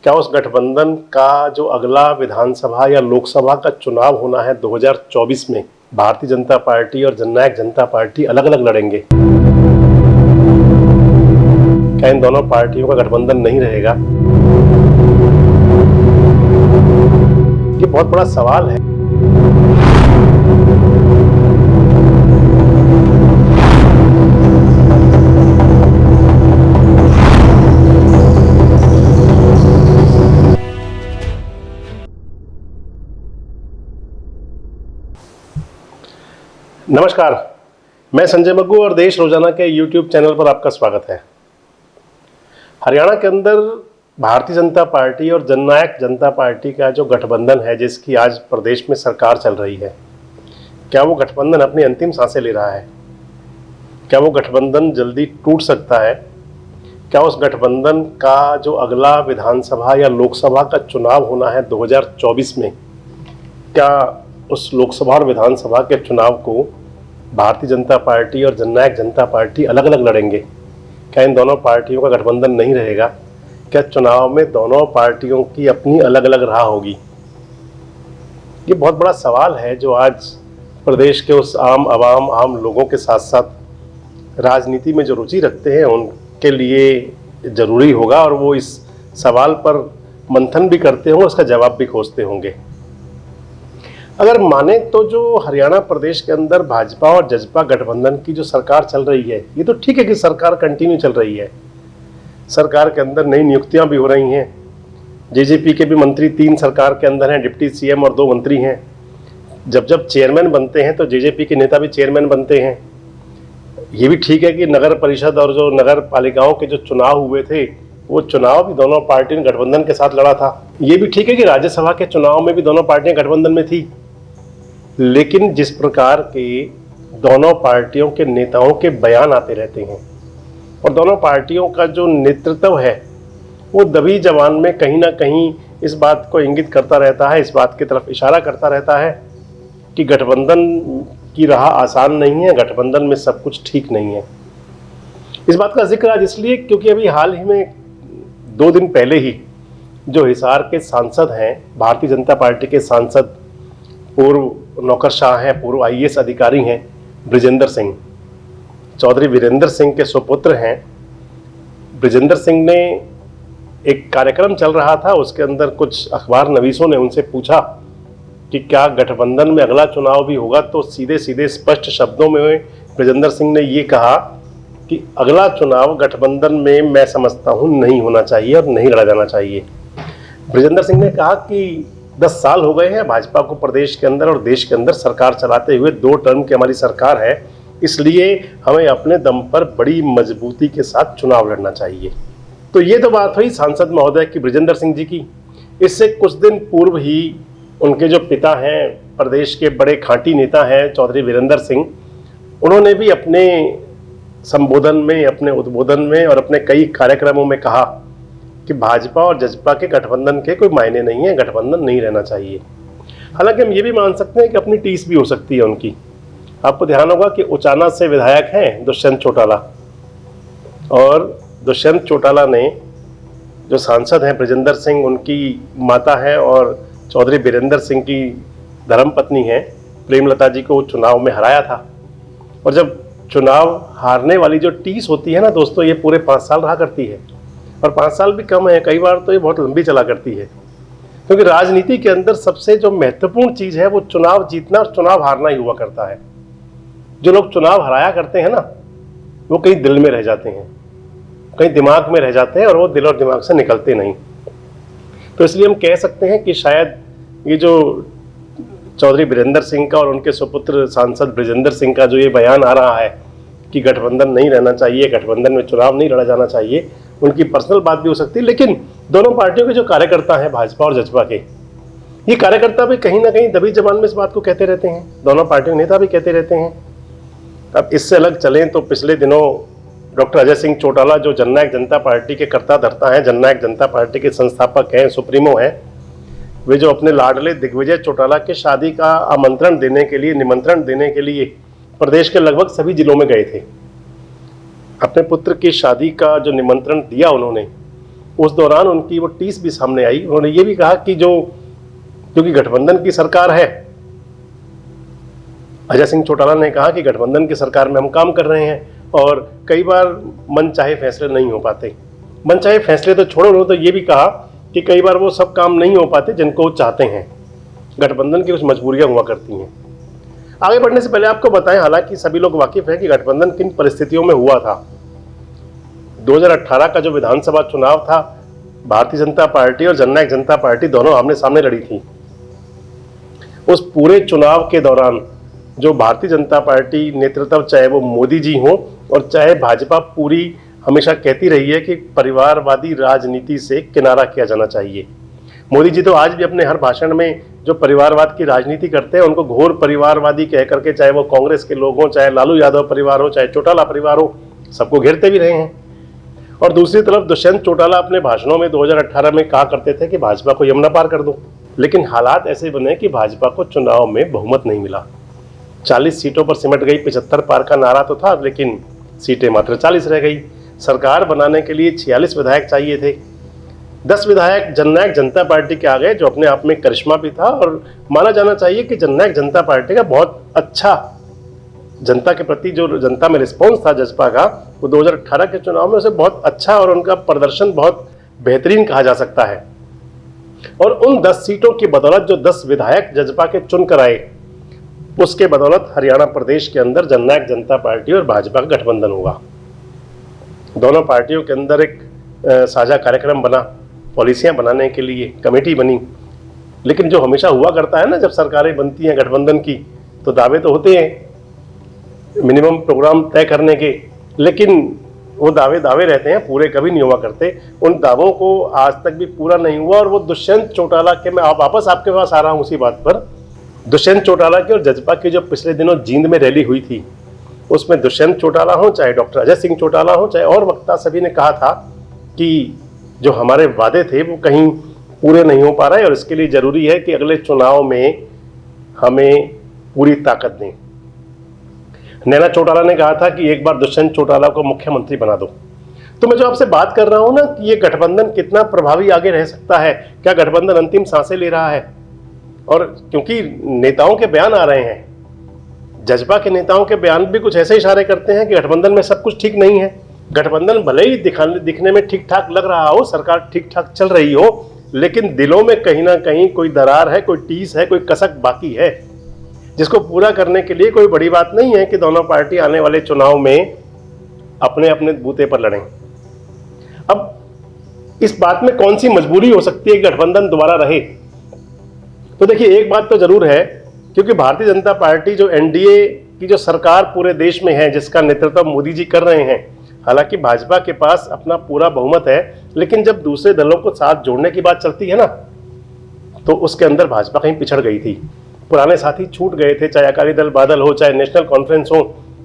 क्या उस गठबंधन का जो अगला विधानसभा या लोकसभा का चुनाव होना है 2024 में, भारतीय जनता पार्टी और जननायक जनता पार्टी अलग अलग लड़ेंगे? क्या इन दोनों पार्टियों का गठबंधन नहीं रहेगा? ये बहुत बड़ा सवाल है। नमस्कार, मैं संजय मग्गू और देश रोजाना के YouTube चैनल पर आपका स्वागत है। हरियाणा के अंदर भारतीय जनता पार्टी और जननायक जनता पार्टी का जो गठबंधन है, जिसकी आज प्रदेश में सरकार चल रही है, क्या वो गठबंधन अपनी अंतिम सांसें ले रहा है? क्या वो गठबंधन जल्दी टूट सकता है? क्या उस गठबंधन का जो अगला विधानसभा या लोकसभा का चुनाव होना है 2024 में, क्या उस लोकसभा और विधानसभा के चुनाव को भारतीय जनता पार्टी और जननायक जनता पार्टी अलग अलग लड़ेंगे? क्या इन दोनों पार्टियों का गठबंधन नहीं रहेगा? क्या चुनाव में दोनों पार्टियों की अपनी अलग अलग राह होगी? ये बहुत बड़ा सवाल है जो आज प्रदेश के उस आम आवाम, आम लोगों के साथ साथ राजनीति में जो रुचि रखते हैं उनके लिए ज़रूरी होगा, और वो इस सवाल पर मंथन भी करते होंगे, उसका जवाब भी खोजते होंगे। अगर माने तो जो हरियाणा प्रदेश के अंदर भाजपा और जजपा गठबंधन की जो सरकार चल रही है, ये तो ठीक है कि सरकार कंटिन्यू चल रही है। सरकार के अंदर नई नियुक्तियां भी हो रही हैं। जेजेपी के भी मंत्री 3 सरकार के अंदर हैं, डिप्टी सीएम और 2 मंत्री हैं। जब जब चेयरमैन बनते हैं तो जेजेपी के नेता भी चेयरमैन बनते हैं। ये भी ठीक है कि नगर परिषद और जो नगर पालिकाओं के जो चुनाव हुए थे, वो चुनाव भी दोनों पार्टियों ने गठबंधन के साथ लड़ा था। ये भी ठीक है कि राज्यसभा के चुनाव में भी दोनों पार्टियां गठबंधन में थी। लेकिन जिस प्रकार के दोनों पार्टियों के नेताओं के बयान आते रहते हैं और दोनों पार्टियों का जो नेतृत्व है, वो दबी जबान में कहीं ना कहीं इस बात को इंगित करता रहता है, इस बात की तरफ इशारा करता रहता है कि गठबंधन की राह आसान नहीं है, गठबंधन में सब कुछ ठीक नहीं है। इस बात का जिक्र आज इसलिए क्योंकि अभी हाल ही में 2 दिन पहले ही जो हिसार के सांसद हैं, भारतीय जनता पार्टी के सांसद, पूर्व नौकरशाह हैं, पूर्व आईएएस अधिकारी हैं, बृजेंद्र सिंह, चौधरी वीरेंद्र सिंह के सुपुत्र हैं। बृजेंद्र सिंह ने एक कार्यक्रम चल रहा था, उसके अंदर कुछ अखबार नवीसों ने उनसे पूछा कि क्या गठबंधन में अगला चुनाव भी होगा, तो सीधे सीधे स्पष्ट शब्दों में बृजेंद्र सिंह ने ये कहा कि अगला चुनाव गठबंधन में मैं समझता हूँ नहीं होना चाहिए और नहीं लड़ा जाना चाहिए। बृजेंद्र सिंह ने कहा कि 10 साल हो गए हैं भाजपा को प्रदेश के अंदर और देश के अंदर सरकार चलाते हुए, 2 टर्म की हमारी सरकार है, इसलिए हमें अपने दम पर बड़ी मजबूती के साथ चुनाव लड़ना चाहिए। तो ये तो बात हुई सांसद महोदय की, बृजेंद्र सिंह जी की। इससे कुछ दिन पूर्व ही उनके जो पिता हैं, प्रदेश के बड़े खांटी नेता हैं चौधरी वीरेंद्र सिंह, उन्होंने भी अपने संबोधन में, अपने उद्बोधन में और अपने कई कार्यक्रमों में कहा कि भाजपा और जजपा के गठबंधन के कोई मायने नहीं है, गठबंधन नहीं रहना चाहिए। हालांकि हम ये भी मान सकते हैं कि अपनी टीस भी हो सकती है उनकी। आपको ध्यान होगा कि उचाना से विधायक हैं दुष्यंत चौटाला, और दुष्यंत चौटाला ने, जो सांसद हैं बृजेंद्र सिंह, उनकी माता है और चौधरी वीरेंद्र सिंह की धर्मपत्नी हैं, प्रेमलता जी को चुनाव में हराया था। और जब चुनाव हारने वाली जो टीस होती है ना दोस्तों, ये पूरे 5 साल रहा करती है, और 5 साल भी कम है, कई बार तो ये बहुत लंबी चला करती है। क्योंकि राजनीति के अंदर सबसे जो महत्वपूर्ण चीज़ है वो चुनाव जीतना और चुनाव हारना ही हुआ करता है। जो लोग चुनाव हराया करते हैं ना, वो कहीं दिल में रह जाते हैं, कहीं दिमाग में रह जाते हैं, और वो दिल और दिमाग से निकलते नहीं। तो इसलिए हम कह सकते हैं कि शायद ये जो चौधरी वीरेंद्र सिंह का और उनके सुपुत्र सांसद बृजेंद्र सिंह का जो ये बयान आ रहा है कि गठबंधन नहीं रहना चाहिए, गठबंधन में चुनाव नहीं लड़ा जाना चाहिए, उनकी पर्सनल बात भी हो सकती है। लेकिन दोनों पार्टियों के जो कार्यकर्ता हैं, भाजपा और जजपा के, ये कार्यकर्ता भी कहीं ना कहीं दबी जबान में इस बात को कहते रहते हैं, दोनों पार्टियों के नेता भी कहते रहते हैं। अब इससे अलग चलें तो पिछले दिनों डॉक्टर अजय सिंह चौटाला, जो जननायक जनता पार्टी के कर्ता धर्ता हैं, जननायक जनता पार्टी के संस्थापक हैं, सुप्रीमो हैं, वे जो अपने लाडले दिग्विजय चौटाला के शादी का आमंत्रण देने के लिए, निमंत्रण देने के लिए प्रदेश के लगभग सभी जिलों में गए थे। अपने पुत्र की शादी का जो निमंत्रण दिया उन्होंने, उस दौरान उनकी वो टीस भी सामने आई। उन्होंने ये भी कहा कि क्योंकि गठबंधन की सरकार है, अजय सिंह चौटाला ने कहा कि गठबंधन की सरकार में हम काम कर रहे हैं और कई बार मनचाहे फैसले नहीं हो पाते। मनचाहे फैसले तो छोड़ो, उन्होंने तो ये भी कहा कि कई बार वो सब काम नहीं हो पाते जिनको वो चाहते हैं। गठबंधन की कुछ मजबूरियां हुआ करती हैं। आगे बढ़ने से पहले आपको बताएं, हालांकि सभी लोग वाकिफ हैं कि गठबंधन किन परिस्थितियों में हुआ था। 2018 का जो विधानसभा चुनाव था, भारतीय जनता पार्टी और जननायक जनता पार्टी दोनों आमने सामने लड़ी थी। उस पूरे चुनाव के दौरान जो भारतीय जनता पार्टी नेतृत्व, चाहे वो मोदी जी हो और चाहे भाजपा, पूरी हमेशा कहती रही है कि परिवारवादी राजनीति से किनारा किया जाना चाहिए। मोदी जी तो आज भी अपने हर भाषण में जो परिवारवाद की राजनीति करते हैं उनको घोर परिवारवादी कह करके, चाहे वो कांग्रेस के लोग हों, चाहे लालू यादव परिवार हो, चाहे चौटाला परिवार हो, सबको घेरते भी रहे हैं। और दूसरी तरफ दुष्यंत चौटाला अपने भाषणों में 2018 में कहा करते थे कि भाजपा को यमुना पार कर दो। लेकिन हालात ऐसे बने कि भाजपा को चुनाव में बहुमत नहीं मिला। 40 सीटों पर सिमट गई। 75 पार का नारा तो था, लेकिन सीटें मात्र 40 रह गई। सरकार बनाने के लिए 46 विधायक चाहिए थे। 10 विधायक जननायक जनता पार्टी के आ गए, जो अपने आप में करिश्मा भी था। और माना जाना चाहिए कि जननायक जनता पार्टी का बहुत अच्छा जनता के प्रति जो जनता में रिस्पॉन्स था जजपा का, वो 2018 के चुनाव में उसे बहुत अच्छा और उनका प्रदर्शन बहुत बेहतरीन कहा जा सकता है। और उन 10 सीटों की बदौलत जो 10 विधायक जजपा के चुन कर आए, उसके बदौलत हरियाणा प्रदेश के अंदर जननायक जनता पार्टी और भाजपा का गठबंधन हुआ। दोनों पार्टियों के अंदर एक साझा कार्यक्रम बना, पॉलिसियां बनाने के लिए कमेटी बनी। लेकिन जो हमेशा हुआ करता है ना, जब सरकारें बनती हैं गठबंधन की, तो दावे तो होते हैं मिनिमम प्रोग्राम तय करने के, लेकिन वो दावे रहते हैं, पूरे कभी नहीं हुआ करते। उन दावों को आज तक भी पूरा नहीं हुआ। और वो दुष्यंत चौटाला के, मैं वापस आपके पास आ रहा हूँ उसी बात पर, दुष्यंत चौटाला की और जजपा की जो पिछले दिनों जींद में रैली हुई थी, उसमें दुष्यंत चौटाला हो, चाहे डॉक्टर अजय सिंह चौटाला हो, चाहे और वक्ता, सभी ने कहा था कि जो हमारे वादे थे वो कहीं पूरे नहीं हो पा रहे और इसके लिए जरूरी है कि अगले चुनाव में हमें पूरी ताकत दें। नैना चौटाला ने कहा था कि एक बार दुष्यंत चौटाला को मुख्यमंत्री बना दो। तो मैं जो आपसे बात कर रहा हूं ना कि ये गठबंधन कितना प्रभावी आगे रह सकता है, क्या गठबंधन अंतिम सांसें ले रहा है। और क्योंकि नेताओं के बयान आ रहे हैं, जजपा के नेताओं के बयान भी कुछ ऐसे इशारे करते हैं कि गठबंधन में सब कुछ ठीक नहीं है। गठबंधन भले ही दिखने में ठीक ठाक लग रहा हो, सरकार ठीक ठाक चल रही हो, लेकिन दिलों में कहीं ना कहीं कोई दरार है, कोई टीस है, कोई कसक बाकी है, जिसको पूरा करने के लिए कोई बड़ी बात नहीं है कि दोनों पार्टी आने वाले चुनाव में अपने अपने बूते पर लड़ें। अब इस बात में कौन सी मजबूरी हो सकती है कि गठबंधन दोबारा रहे। तो देखिए, एक बात तो जरूर है, क्योंकि भारतीय जनता पार्टी जो एनडीए की जो सरकार पूरे देश में है, जिसका नेतृत्व मोदी जी कर रहे हैं, हालांकि भाजपा के पास अपना पूरा बहुमत है, लेकिन जब दूसरे दलों को साथ जोड़ने की बात चलती है ना, तो उसके अंदर भाजपा कहीं पिछड़ गई थी। पुराने साथी छूट गए थे, चाहे अकाली दल बादल हो, चाहे नेशनल कॉन्फ्रेंस हो,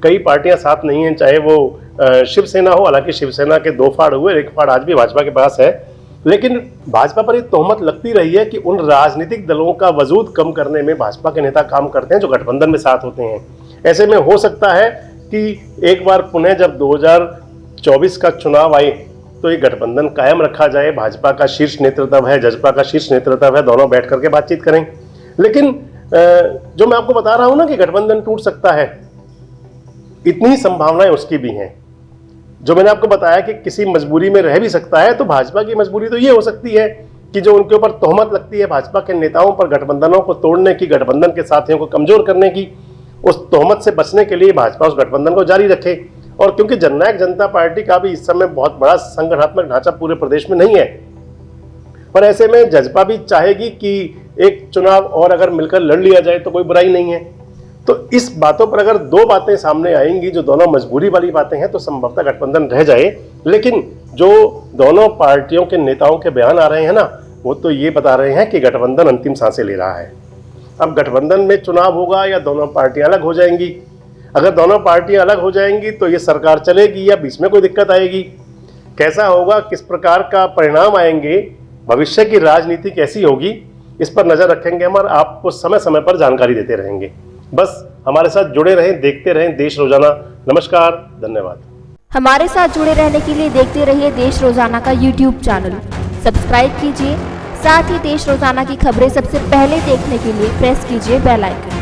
कई पार्टियां साथ नहीं हैं, चाहे वो शिवसेना हो। हालांकि शिवसेना के 2 फाड़ हुए, एक फाड़ आज भी भाजपा के पास है, लेकिन भाजपा पर ये तोहमत लगती रही है कि उन राजनीतिक दलों का वजूद कम करने में भाजपा के नेता काम करते हैं जो गठबंधन में साथ होते हैं। ऐसे में हो सकता है कि एक बार पुनः जब 2024 का चुनाव आए तो ये गठबंधन कायम रखा जाए। भाजपा का शीर्ष नेतृत्व है, जजपा का शीर्ष नेतृत्व है, दोनों बैठ करके बातचीत करें। लेकिन जो मैं आपको बता रहा हूं ना कि गठबंधन टूट सकता है, इतनी संभावनाएं उसकी भी हैं। जो मैंने आपको बताया कि किसी मजबूरी में रह भी सकता है, तो भाजपा की मजबूरी तो ये हो सकती है कि जो उनके ऊपर तोहमत लगती है भाजपा के नेताओं पर गठबंधनों को तोड़ने की, गठबंधन के साथियों को कमजोर करने की, उस तोहमत से बचने के लिए भाजपा उस गठबंधन को जारी रखे। और क्योंकि जननायक जनता पार्टी का भी इस समय बहुत बड़ा संगठनात्मक ढांचा पूरे प्रदेश में नहीं है, और ऐसे में जजपा भी चाहेगी कि एक चुनाव और अगर मिलकर लड़ लिया जाए तो कोई बुराई नहीं है। तो इस बातों पर अगर 2 बातें सामने आएंगी जो दोनों मजबूरी वाली बातें हैं, तो संभवतः गठबंधन रह जाए। लेकिन जो दोनों पार्टियों के नेताओं के बयान आ रहे हैं ना, वो तो ये बता रहे हैं कि गठबंधन अंतिम सांसें ले रहा है। अब गठबंधन में चुनाव होगा या दोनों पार्टियां अलग हो जाएंगी। अगर दोनों पार्टियां अलग हो जाएंगी तो ये सरकार चलेगी या बीच में कोई दिक्कत आएगी, कैसा होगा, किस प्रकार का परिणाम आएंगे, भविष्य की राजनीति कैसी होगी, इस पर नजर रखेंगे हम और आपको समय समय पर जानकारी देते रहेंगे। बस हमारे साथ जुड़े रहें, देखते रहें देश रोजाना। नमस्कार, धन्यवाद। हमारे साथ जुड़े रहने के लिए देखते रहिए देश रोजाना का YouTube चैनल। सब्सक्राइब कीजिए, साथ ही देश रोजाना की खबरें सबसे पहले देखने के लिए प्रेस कीजिए बेल आइकन।